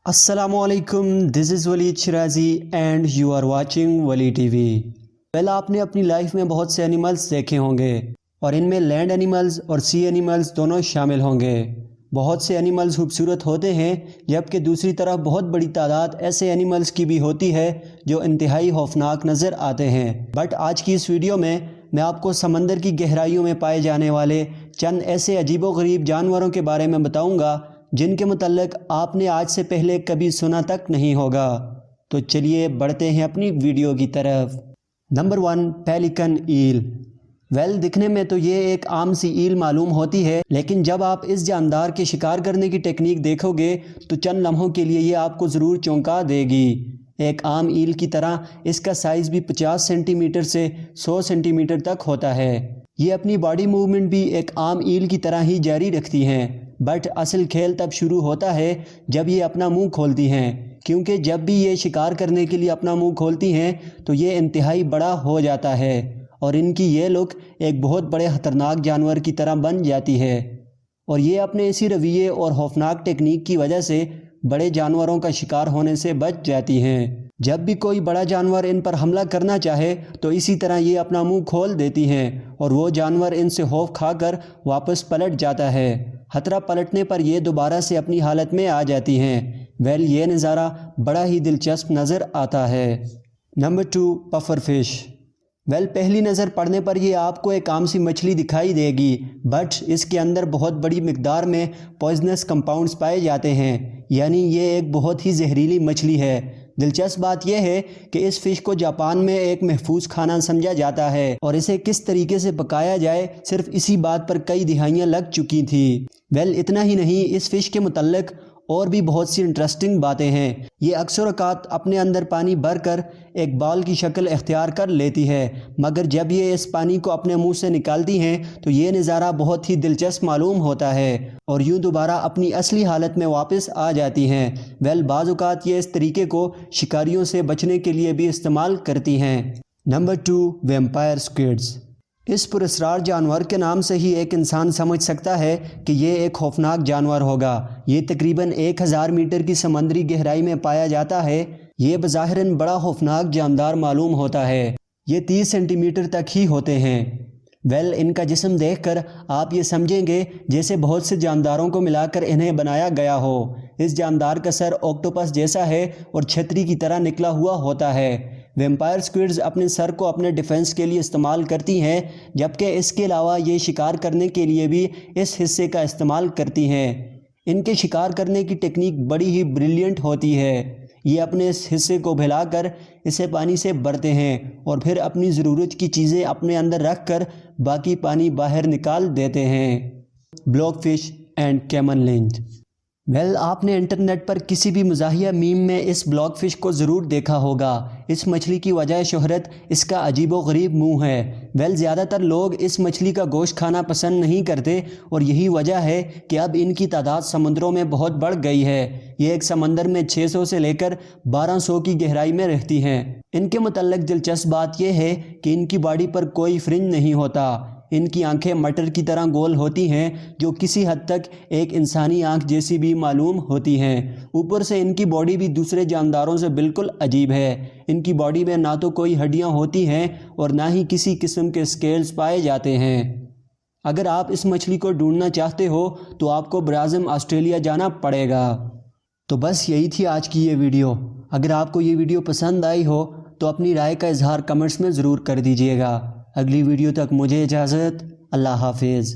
अस्सलामु अलैकुम, this is Waleed Shirazi and you are watching Wali TV. आपने अपनी लाइफ में बहुत से एनिमल्स देखे होंगे और इनमें लैंड एनिमल्स और सी एनिमल्स दोनों शामिल होंगे। बहुत से एनिमल्स खूबसूरत होते हैं, जबकि दूसरी तरफ बहुत बड़ी तादाद ऐसे एनिमल्स की भी होती है जो इंतहाई खौफनाक नज़र आते हैं। बट आज की इस वीडियो में मैं आपको समंदर की गहराइयों में पाए जाने वाले चंद ऐसे अजीबोगरीब जानवरों के बारे में बताऊंगा जिनके मुतल्लिक आपने आज से पहले कभी सुना तक नहीं होगा। तो चलिए बढ़ते हैं अपनी वीडियो की तरफ। नंबर 1, पेलिकन ईल। दिखने में तो ये एक आम सी ईल मालूम होती है, लेकिन जब आप इस जानदार के शिकार करने की टेक्निक देखोगे तो चंद लम्हों के लिए ये आपको ज़रूर चौंका देगी। एक आम ईल की तरह इसका साइज़ भी 50 सेंटीमीटर से 100 सेंटीमीटर तक होता है। ये अपनी बॉडी मूवमेंट भी एक आम ईल की तरह ही जारी रखती हैं, बट असल खेल तब शुरू होता है जब ये अपना मुंह खोलती हैं, क्योंकि जब भी ये शिकार करने के लिए अपना मुंह खोलती हैं तो ये इंतहाई बड़ा हो जाता है और इनकी ये लुक एक बहुत बड़े ख़तरनाक जानवर की तरह बन जाती है। और ये अपने इसी रवैये और खौफनाक टेक्निक की वजह से बड़े जानवरों का शिकार होने से बच जाती हैं। जब भी कोई बड़ा जानवर इन पर हमला करना चाहे तो इसी तरह ये अपना मुंह खोल देती हैं और वो जानवर इनसे खौफ खाकर वापस पलट जाता है। खतरा पलटने पर ये दोबारा से अपनी हालत में आ जाती हैं। ये नज़ारा बड़ा ही दिलचस्प नज़र आता है। Number 2, puffer fish. पहली नज़र पड़ने पर ये आपको एक आम सी मछली दिखाई देगी, बट इसके अंदर बहुत बड़ी मिकदार में पॉइजनस कंपाउंड्स पाए जाते हैं, यानी ये एक बहुत ही जहरीली मछली है। दिलचस्प बात यह है कि इस फ़िश को जापान में एक महफूज खाना समझा जाता है और इसे किस तरीके से पकाया जाए सिर्फ इसी बात पर कई दिहाइयाँ लग चुकी थी। इतना ही नहीं, इस फ़िश के मुतल्लिक और भी बहुत सी इंटरेस्टिंग बातें हैं। ये अक्सर औक़ात अपने अंदर पानी भरकर एक बॉल की शक्ल इख्तियार कर लेती है, मगर जब ये इस पानी को अपने मुंह से निकालती हैं तो ये नज़ारा बहुत ही दिलचस्प मालूम होता है और यूँ दोबारा अपनी असली हालत में वापस आ जाती हैं। बाज़ औक़ात ये इस तरीके को शिकारियों से बचने के लिए भी इस्तेमाल करती हैं। Number 2, vampire squids. इस पुरस्कार जानवर के नाम से ही एक इंसान समझ सकता है कि ये एक खौफनाक जानवर होगा। ये तकरीबन 1000 मीटर की समंदरी गहराई में पाया जाता है। ये बज़ाहिरन बड़ा खौफनाक जानदार मालूम होता है। ये 30 सेंटीमीटर तक ही होते हैं। इनका जिस्म देखकर आप ये समझेंगे जैसे बहुत से जानदारों को मिलाकर इन्हें बनाया गया हो। इस जानदार का सर ऑक्टोपस जैसा है और छतरी की तरह निकला हुआ होता है। वैम्पायर स्क्विड्स अपने सर को अपने डिफेंस के लिए इस्तेमाल करती हैं, जबकि इसके अलावा ये शिकार करने के लिए भी इस हिस्से का इस्तेमाल करती हैं। इनके शिकार करने की टेक्निक बड़ी ही ब्रिलियंट होती है। ये अपने इस हिस्से को फैलाकर इसे पानी से भरते हैं और फिर अपनी ज़रूरत की चीज़ें अपने अंदर रख कर बाकी पानी बाहर निकाल देते हैं। ब्लॉक फिश एंड कैमन लिंच। आपने इंटरनेट पर किसी भी मज़ाहिया मीम में इस ब्लॉक फ़िश को ज़रूर देखा होगा। इस मछली की वजह शोहरत इसका अजीबोगरीब मुंह है। ज़्यादातर लोग इस मछली का गोश्त खाना पसंद नहीं करते और यही वजह है कि अब इनकी तादाद समुद्रों में बहुत बढ़ गई है। ये एक समंदर में 600 से लेकर 1200 की गहराई में रहती हैं। इनके मुतल्लिक दिलचस्प बात यह है कि इनकी बॉडी पर कोई फ्रिंज नहीं होता। इनकी आंखें मटर की तरह गोल होती हैं, जो किसी हद तक एक इंसानी आंख जैसी भी मालूम होती हैं। ऊपर से इनकी बॉडी भी दूसरे जानदारों से बिल्कुल अजीब है। इनकी बॉडी में ना तो कोई हड्डियां होती हैं और ना ही किसी किस्म के स्केल्स पाए जाते हैं। अगर आप इस मछली को ढूंढना चाहते हो तो आपको ब्राज़िल ऑस्ट्रेलिया जाना पड़ेगा। तो बस यही थी आज की ये वीडियो। अगर आपको ये वीडियो पसंद आई हो तो अपनी राय का इजहार कमेंट्स में ज़रूर कर दीजिएगा। अगली वीडियो तक मुझे इजाज़त। अल्लाह हाफिज़।